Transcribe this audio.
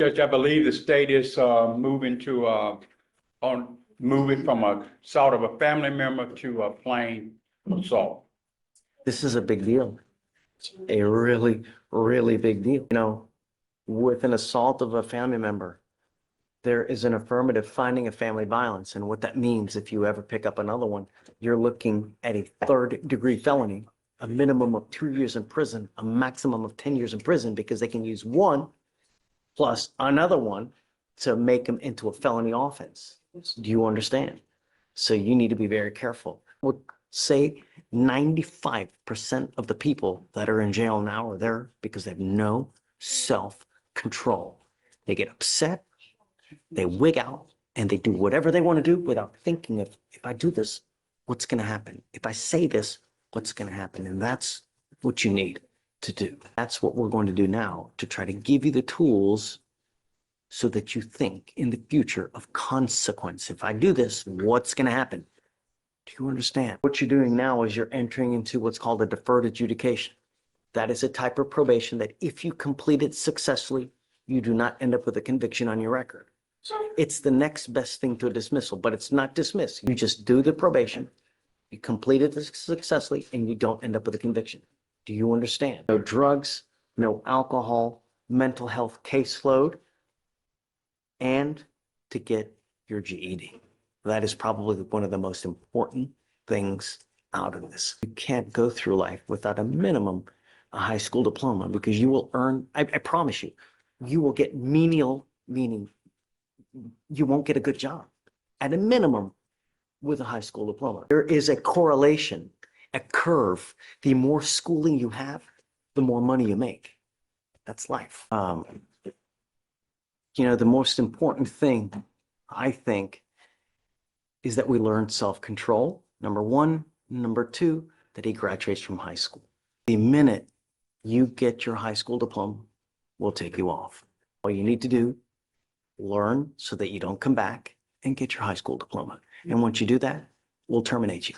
Judge, I believe the state is moving from a sort of a family member to a plain assault. This is a big deal. A really, really big deal. You know, with an assault of a family member, there is an affirmative finding of family violence. And what that means, if you ever pick up another one, you're looking at a third-degree felony, a minimum of 2 years in prison, a maximum of 10 years in prison, because they can use one plus another one to make them into a felony offense. Do you understand? So you need to be very careful. We'll say 95% of the people that are in jail now are there because they have no self-control. They get upset, they wig out, and they do whatever they want to do without thinking of, if I do this, what's going to happen? If I say this, what's going to happen? And that's what you need to do. That's what we're going to do now, to try to give you the tools so that you think in the future of consequence. If I do this, what's going to happen? Do you understand? What you're doing now is you're entering into what's called a deferred adjudication. That is a type of probation that if you complete it successfully, you do not end up with a conviction on your record. It's the next best thing to a dismissal, but it's not dismissed. You just do the probation, you complete it successfully, and you don't end up with a conviction. Do you understand? No drugs, no alcohol, mental health caseload, and to get your GED. That is probably one of the most important things out of this. You can't go through life without a minimum, a high school diploma, because you will earn, I promise you, you will get menial, meaning you won't get a good job at a minimum with a high school diploma. There is a correlation, a curve. The more schooling you have, the more money you make. That's life. You know, the most important thing, I think, is that we learn self-control, number one. Number two, that he graduates from high school. The minute you get your high school diploma, we'll take you off. All you need to do, learn so that you don't come back and get your high school diploma. And once you do that, we'll terminate you.